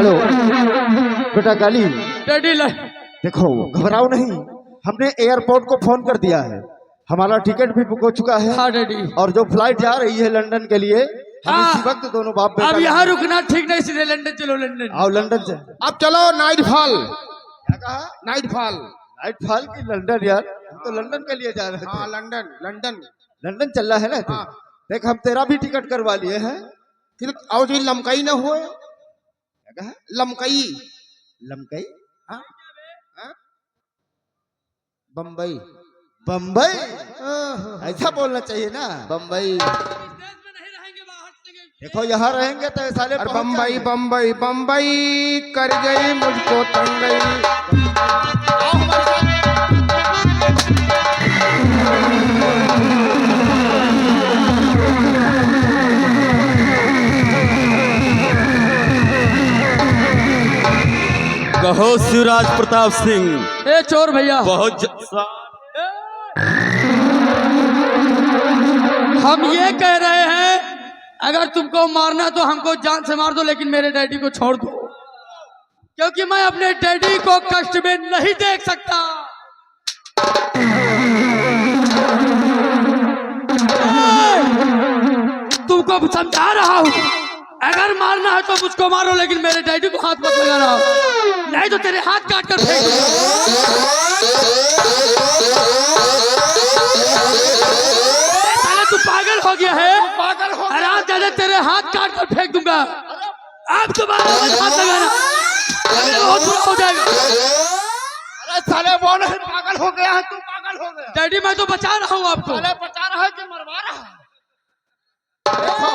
Hello बेटा काली, daddy देखो घबराओ नहीं, हमने एयरपोर्ट को फोन कर दिया है, हमारा टिकट भी बुक हो चुका है। हाँ डैडी। और जो फ्लाइट जा रही है लंदन के लिए, हम हाँ। इसी वक्त दोनों बाप बेटा अब यहाँ रुकना ठीक नहीं, सीधे लंदन चलो। लंदन आओ, लंदन से। अब चलो नाइट फॉल। क्या कहा? Night fall. नाइट फॉल की लंदन? यार हम तो लंदन के लिए जा रहे हाँ थे। लंदन लंदन लंदन चल रहा है ना तू? हाँ। देख हम तेरा भी टिकट करवा लिए हैं। फिर और जो लमकई न हुए। क्या कहा? लमकई। लमकई? हाँ? हाँ? बम्बई। बम्बई? ऐसा बोलना चाहिए ना, बम्बई। देखो यहाँ रहेंगे तो साले अरे बम्बई बम्बई बम्बई कर गई मुझको तंगई। आओ हमारे साथ। कहो शिवराज प्रताप सिंह। ए चोर भैया, बहुत हम ये कह रहे हैं अगर तुमको मारना तो हमको जान से मार दो, लेकिन मेरे डैडी को छोड़ दो, क्योंकि मैं अपने डैडी को कष्ट में नहीं देख सकता। तुमको समझा रहा हूँ, अगर मारना है तो मुझको मारो, लेकिन मेरे डैडी को हाथ मत लगाना, नहीं तो तेरे हाथ काट कर फेंक दूंगा। तू पागल हो गया है? पागल हो अरे आज ज्यादा तेरे हाथ काट कर फेंक दूंगा। अब तुम्हारा हाथ लगाना, अरे बहुत बुरा हो जाएगा। अरे साले वो नहीं, पागल हो गया है तू, पागल हो गया। डैडी मैं तो बचा रहा हूँ आपको। साले बचा रहा है कि मरवा रहा है? देखो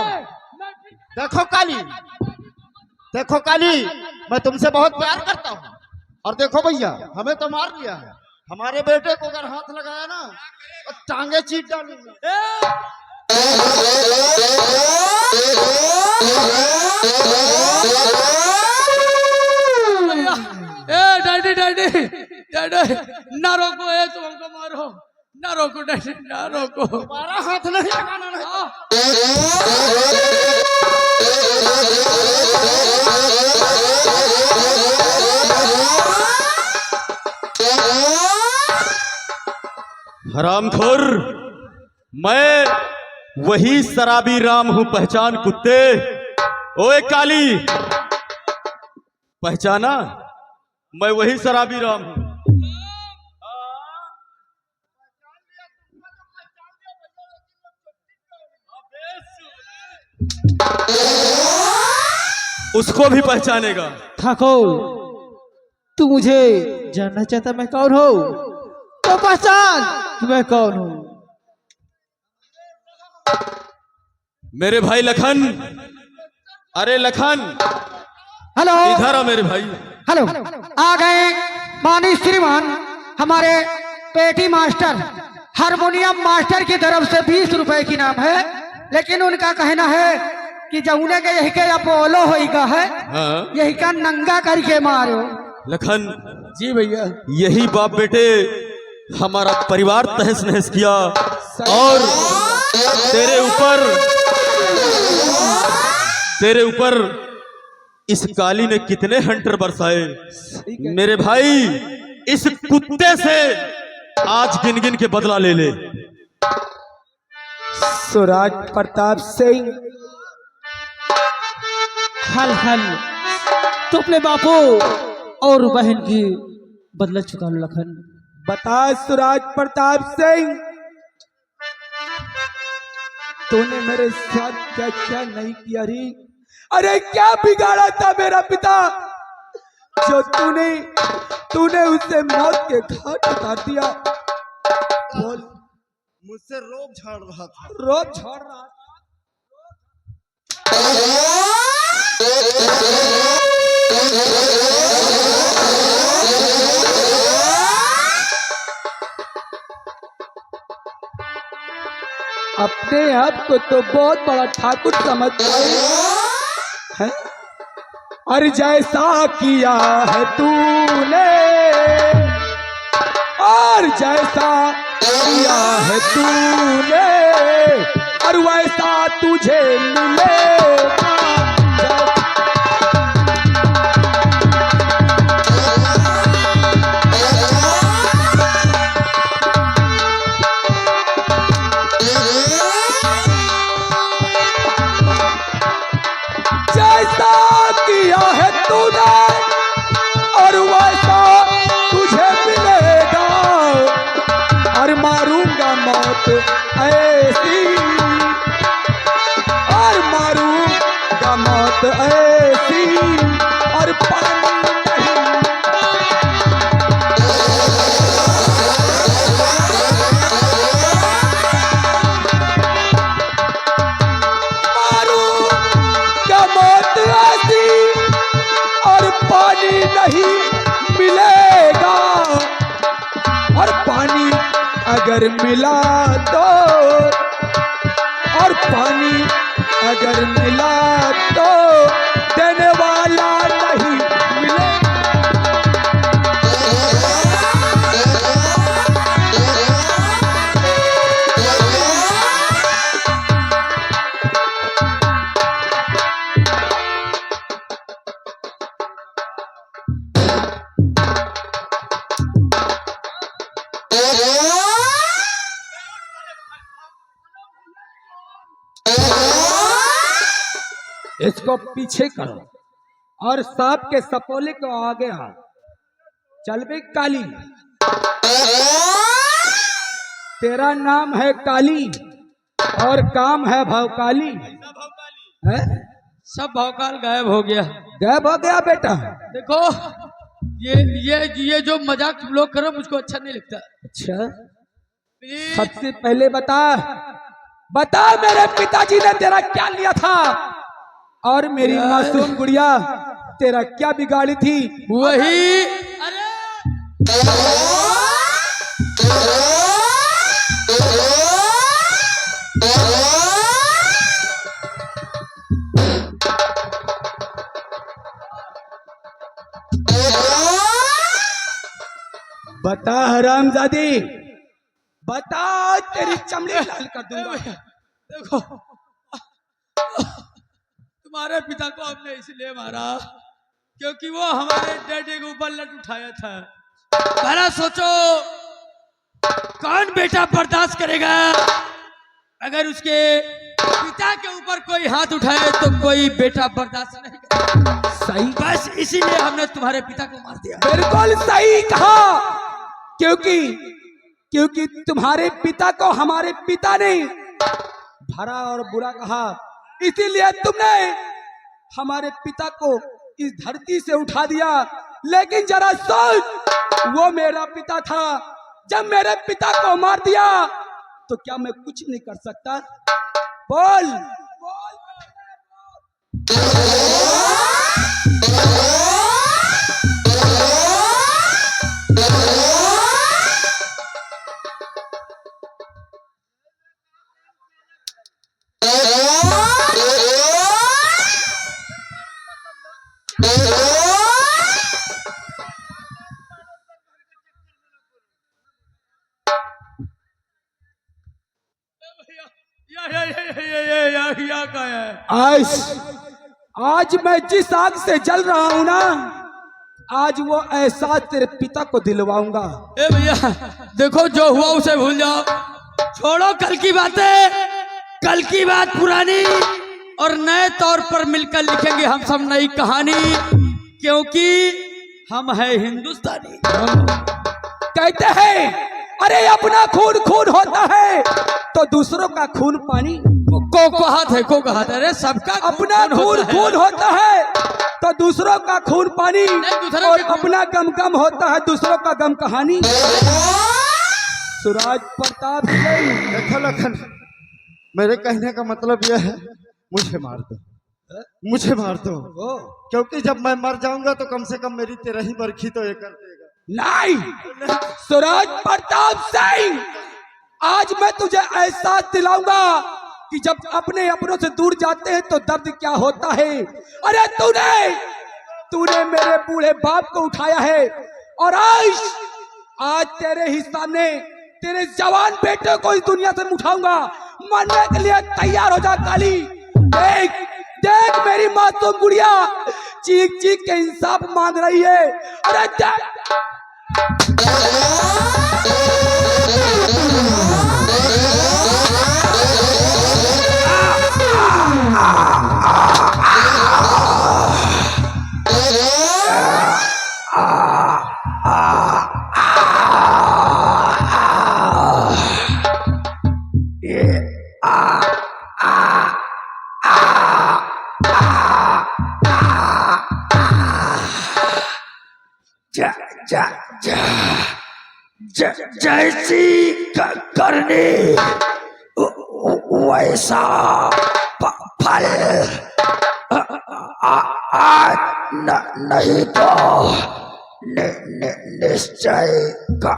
देखो काली, देखो काली, मैं तुमसे बहुत प्यार करता हूँ। और देखो भैया, हमें तो मार दिया है, हमारे बेटे को अगर हाथ लगाया ना तो टांगे चीट डालूंगा। ए डैडी डैडी डैडी ना रोको, ए तुम हमको मारो, ना रोको डैडी, ना रोको। हमारा हाथ नहीं लगाना नहीं। हरामखोर, मैं वही शराबी राम हूं, पहचान कुत्ते। ओए काली, पहचाना? मैं वही शराबी राम हूं। उसको भी पहचानेगा। ठाकुर, तू मुझे जानना चाहता मैं कौन हूँ तो पहचान कि मैं कौन हूँ। मेरे भाई लखन, अरे लखन हेलो इधर आ मेरे भाई। हेलो, आ गए मानी श्रीमान हमारे पेटी मास्टर, हारमोनियम मास्टर की तरफ से 20 रुपए की नाम है, लेकिन उनका कहना है कि जमुने के यही के अपोलो होगा है, हाँ? यही का नंगा करके मारो। लखन जी भैया, यही बाप बेटे हमारा परिवार तहस नहस किया, और तेरे ऊपर इस काली ने कितने हंटर बरसाए। मेरे भाई, इस कुत्ते से आज गिन गिन के बदला ले ले। स्वराज प्रताप सिंह, हल हल तो अपने बापू और बहन की बदला चुका लो लखन। बता स्वराज प्रताप सिंह, तूने मेरे साथ क्या क्या नहीं किया रे? अरे क्या बिगाड़ा था मेरा पिता जो तूने उसे मौत के घाट उतार दिया? बोल। मुझसे रोब झाड़ रहा था। रोब झाड़ रहा था? अपने आप को तो बहुत बड़ा ठाकुर समझता है। और जैसा किया है तूने, और जैसा किया है तूने, और वैसा तुझे मिलेगा। नहीं मिलेगा, और पानी अगर मिला तो, और पानी अगर मिला तो देने वाला नहीं मिलेगा। इसको पीछे करो और सांप के सपोले को आगे हाथ। चल बे काली, तेरा नाम है काली और काम है भवकाली है? सब भौकाल गायब हो गया। गायब हो गया बेटा। देखो ये जो मजाक तुम लोग करो मुझको अच्छा नहीं लगता। अच्छा, प्लीज सबसे पहले बता मेरे पिताजी ने तेरा क्या लिया था, और मेरी यार। मासूम गुड़िया तेरा क्या बिगाड़ी थी? वही। अरे बता हरामजादी, बता, तेरी चमड़ी लाल कर दूंगा। देखो तुम्हारे पिता को हमने इसलिए मारा क्योंकि वो हमारे डैडी के ऊपर लट उठाया था। भला सोचो कौन बेटा बर्दाश्त करेगा अगर उसके पिता के ऊपर कोई हाथ उठाए तो कोई बेटा बर्दाश्त नहीं करेगा। सही, बस इसीलिए हमने तुम्हारे पिता को मार दिया। बिल्कुल सही कहा, क्योंकि तुम्हारे पिता को हमारे पिता ने भरा और बुरा कहा, इसीलिए तुमने हमारे पिता को इस धरती से उठा दिया। लेकिन जरा सोच, वो मेरा पिता था, जब मेरे पिता को मार दिया तो क्या मैं कुछ नहीं कर सकता? बोल। आज मैं जिस आग से जल रहा हूं ना, आज वो एहसास तेरे पिता को दिलवाऊंगा। ए भैया देखो, जो हुआ उसे भूल जाओ, छोड़ो कल की बातें। कल की बात पुरानी और नए तौर पर मिलकर लिखेंगे हम सब नई कहानी, क्योंकि हम है हिंदुस्तानी। कहते हैं अरे अपना खून खून होता है तो दूसरों का खून पानी। को कहा था, अरे सबका अपना खून खून होता है तो दूसरों का खून पानी, और अपना गम गम होता है दूसरों का गम कहानी। सूरज प्रताप सिंह। देखो लखन, मेरे कहने का मतलब यह है, मुझे मार दो, मुझे मार दो, क्योंकि जब मैं मर जाऊंगा तो कम से कम मेरी 13 बरखी तो ये कर देगा। नहीं सूरज प्रताप सिंह, आज मैं तुझे एहसास दिलाऊंगा कि जब अपने अपनों से दूर जाते हैं तो दर्द क्या होता है। अरे तूने मेरे बूढ़े बाप को उठाया है, और आज तेरे ही सामने तेरे जवान बेटे को इस दुनिया से उठाऊंगा। मरने के लिए तैयार हो जा काली। देख मेरी मासूम गुड़िया चीख चीख के इंसाफ मांग रही है। अरे देख जैसी करने वैसा फल आज नहीं तो निश्चय का।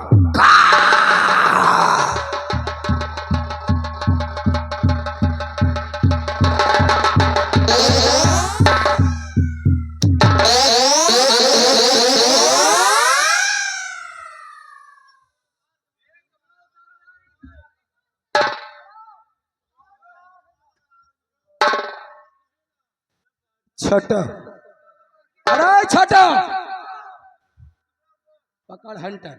छोटा, अरे छोटा, पकड़ हंटर।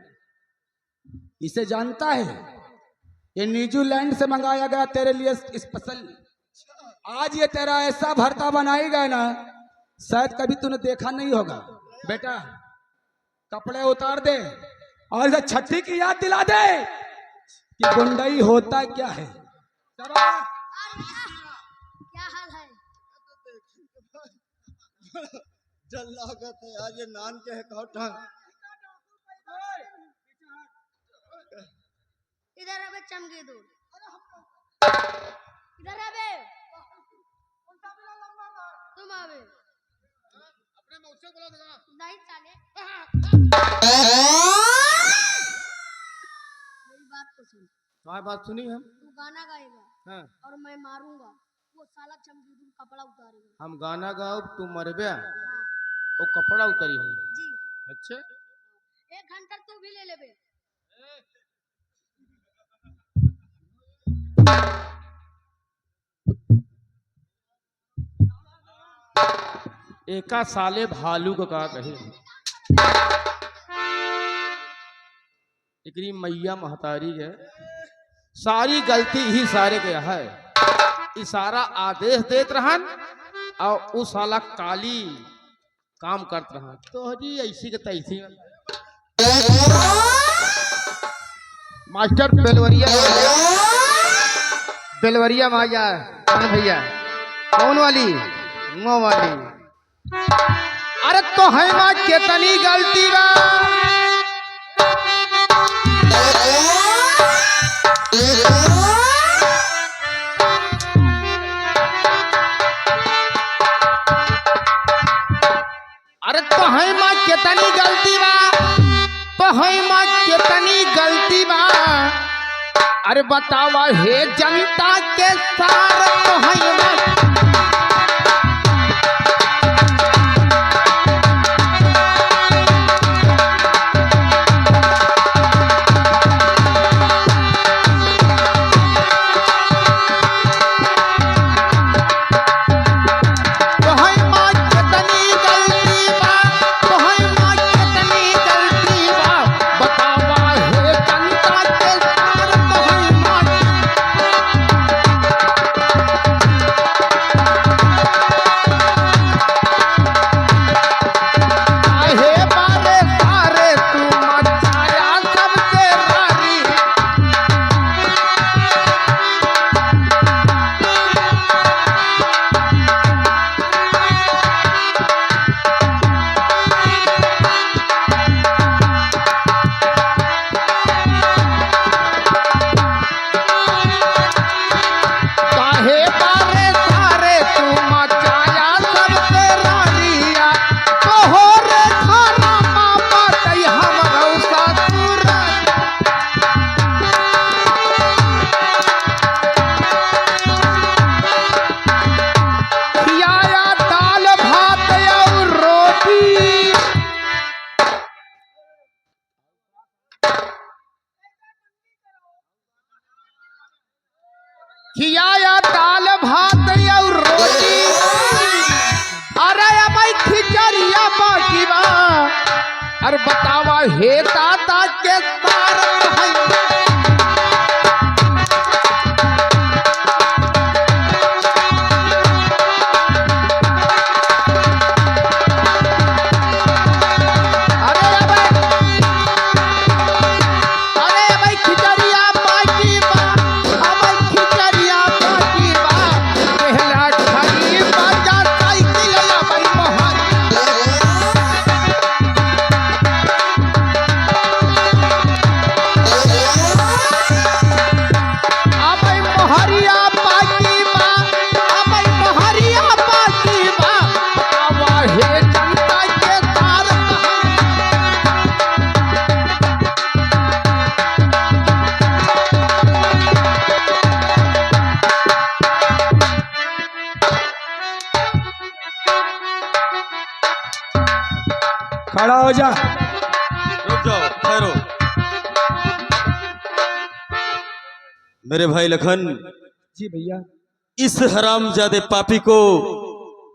इसे जानता है? ये न्यूजीलैंड से मंगाया गया तेरे लिए स्पेशल। आज ये तेरा ऐसा भरता बनाएगा ना, शायद कभी तूने देखा नहीं होगा। बेटा कपड़े उतार दे और इसे छठी की याद दिला दे कि गुंडई होता क्या है। क्या हाल है? जल लागत है यार, ये नान के है कौटा। इधर अबे चमके दूर, इधर अबे तुम आवे अपने मौसे बोला देगा नहीं चाले। मेरी बात तो सुन। तुम्हारी बात सुनी हम? तू गाना गाएगा हाँ। और मैं मारूंगा, वो साला चमकी दूर कपड़ा उतारेगा। हम गाना गाओ तू मरबे, हाँ। वो कपड़ा उतारी है। जी। अच्छा, 1 घंटा तू भी ले लेबे। एका साले भालू को कहा कहे, एकरी मैया महतारी है, सारी गलती ही सारे के है। इशारा आदेश देत रहन और उस साला काली काम करत रहन। तो जी ऐसी के तैसी मास्टर बेलवरिया माया कौन भैया? कौन वाली? वो वाली। अरे तो है माँ कितनी गलती बा। अरे तो है माँ कितनी गलती बा, तो है माँ कितनी गलती बा। अरे बतावा हे जनता के सार तो है माँ। खियाया दाल भात और रोटी। अरे भाई खिचड़िया बाकी बा। अरे बतावा हे दादा के सार खड़ा हो जा। रुक जाओ, ठहरो। मेरे भाई लखन, जी भैया। इस हरामजादे पापी को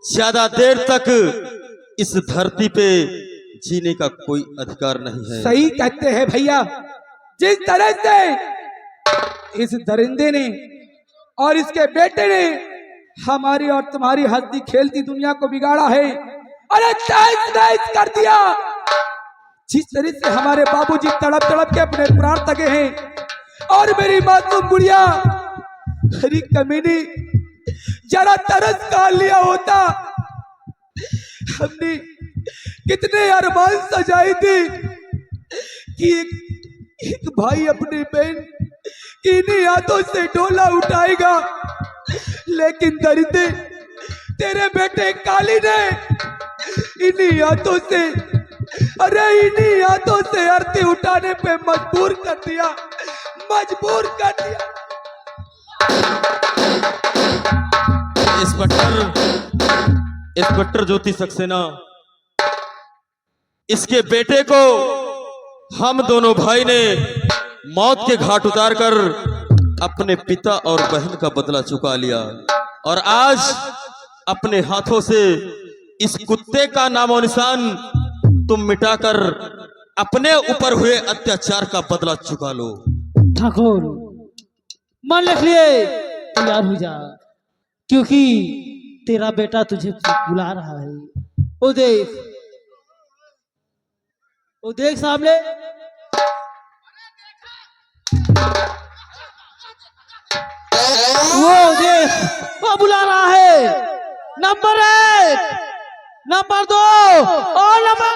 ज्यादा देर तक इस धरती पे जीने का कोई अधिकार नहीं है। सही कहते हैं भैया। जिस तरह से इस दरिंदे ने और इसके बेटे ने हमारी और तुम्हारी हंसती खेलती दुनिया को बिगाड़ा है, अरे तहस नहस कर दिया। जिस तरह से हमारे बाबूजी तड़प तड़प के अपने प्राण तके हैं और मेरी मासूम गुड़िया, हरी कमीनी, जरा तरस खा लिया होता। हमने कितने अरमान सजाई थी कि एक भाई अपनी बहन की इन्हीं हाथों से डोला उठाएगा, लेकिन दरिंदे तेरे बेटे काली ने इन्हीं हाथों से, अरे इन्हीं हाथों से आरती उठाने पे मजबूर कर दिया, मजबूर कर दिया। इंस्पेक्टर ज्योति सक्सेना, इसके बेटे को हम दोनों भाई ने मौत के घाट उतारकर अपने पिता और बहन का बदला चुका लिया, और आज अपने हाथों से इस कुत्ते का नामो निशान तुम मिटाकर अपने ऊपर हुए अत्याचार का बदला चुका लो। ठाकुर, मन लिख लिए, तैयार हो जा, क्योंकि तेरा बेटा तुझे बुला रहा है। ओ देख सामने। वो देख, वो बुला रहा है। नंबर 1, नंबर 2 और नंबर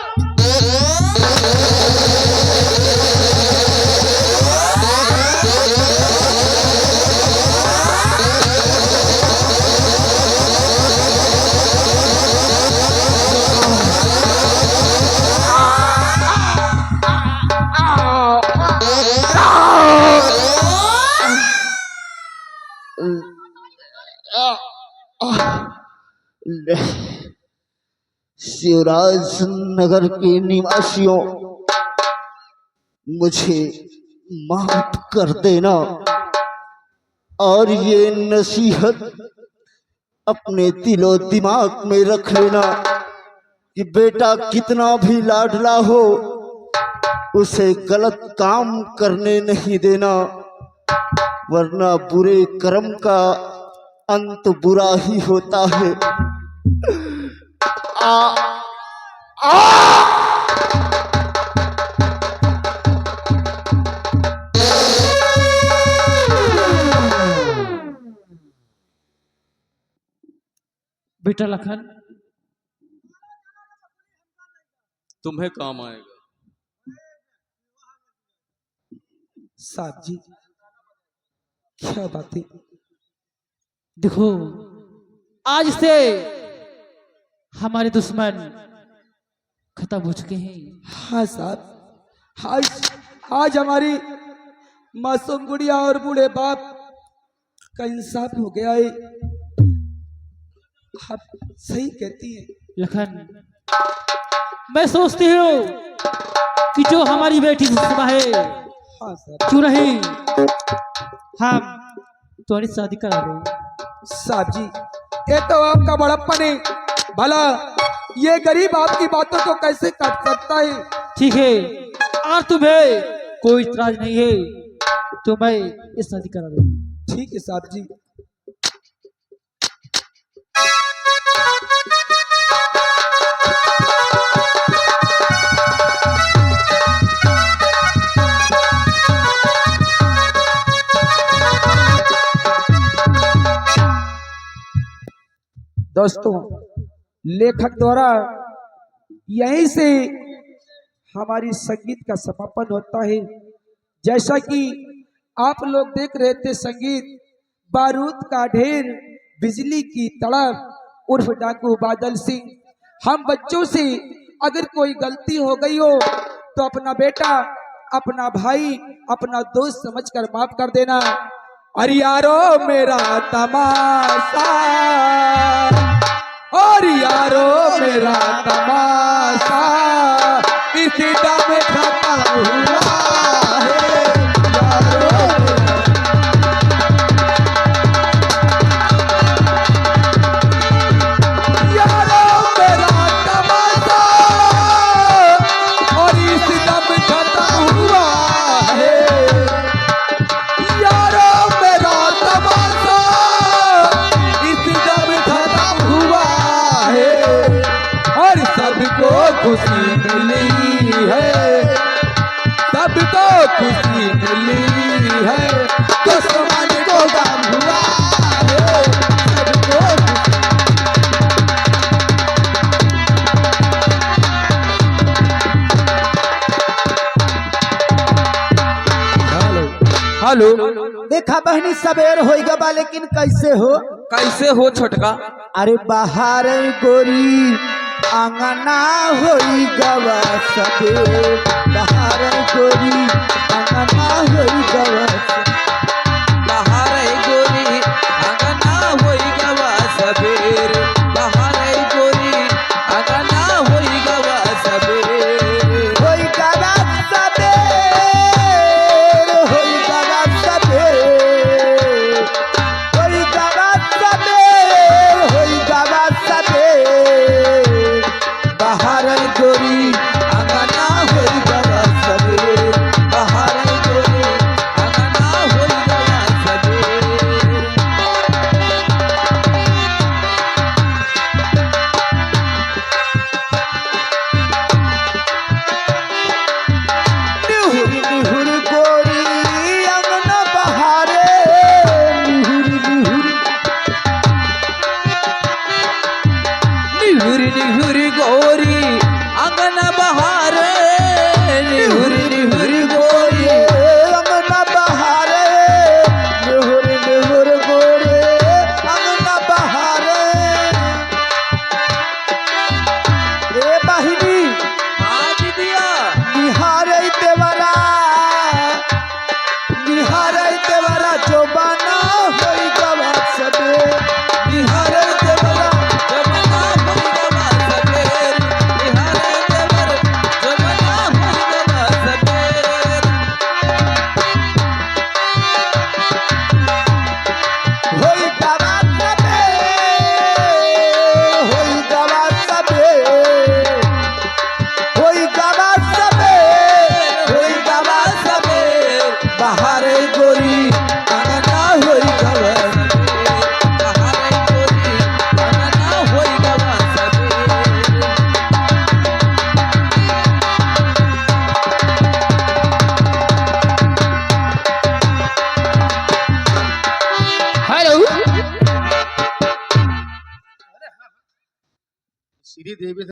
शिवराज नगर के निवासियों, मुझे माफ कर देना और ये नसीहत अपने दिलो दिमाग में रख लेना कि बेटा कितना भी लाडला हो, उसे गलत काम करने नहीं देना, वरना बुरे कर्म का अंत बुरा ही होता है। बेटा लखन, तुम्हें काम आएगा। साहब जी, क्या बात है? देखो, आज से हमारे दुश्मन खत्म हो चुके हैं। हाँ साहब, आज हमारी मासूम गुड़िया और बूढ़े बाप का इंसाफ हो गया है। आप सही कहती हैं लखन। मैं सोचती हूँ कि जो हमारी बेटी सुषमा है, हाँ साहब, क्यों नहीं हम तुम्हारी शादी करा दें। साहब जी, ये तो आपका बड़प्पन है। भला ये गरीब आपकी बातों को कैसे काट सकता है? ठीक है, और तुम्हें कोई इतराज नहीं है तो मैं ये शादी करा दूं। ठीक है साहब जी। दोस्तों, लेखक द्वारा यहीं से हमारी संगीत का समापन होता है। जैसा कि आप लोग देख रहे थे, संगीत बारूद का ढेर, बिजली की तड़प उर्फ डाकू बादल सिंह। हम बच्चों से अगर कोई गलती हो गई हो तो अपना बेटा, अपना भाई, अपना दोस्त समझकर माफ कर देना। और यारो मेरा तमाशा, और यारो मेरा तमाशा मिली है, दुश्मन को गम हुआ है, सबको हेलो देखा बहनी सबेर होइगा बा, लेकिन कैसे हो? कैसे हो छोटका? अरे बाहर गोरी आंगना होई गवा सबेर, बाहर गोरी आंगना होई गवा बाहर गोरी आंगना होई गवा सबेर, बाहर गोरी आंगना होई गवा सबेर। होई गवा सबेर, होई गवा सबेर, होई गवा सबेर, होई गवा सबेर, बाहर गोरी आंगना होई गवा सबेर, बाहर गोरी आंगना होई गवा सबेर। निहुर निहुर गोरी अंगना बहारे, निहुर निहुर निहुर निहुर गोरी आंगन बहारे, निहुर निहुर गोरी अंगना बहारे, निहुर निहुर गोरी अंगना बहारे। ए बहिनी आज दिया निहारे देवरा, निहारे देवरा जो बना होई गवा सबे, निहारे देवरा जमना होई गवा सबेर, निहारे देवर जमना होई गवा सबेर। होई गवा सबे, होई गवा सबे, होई गवा सबे, होई गवा सबे, बाहर गोरी अंगना होई गवा बाहर गोरी आंगना होई गवा सबेर। हेलो श्री देवी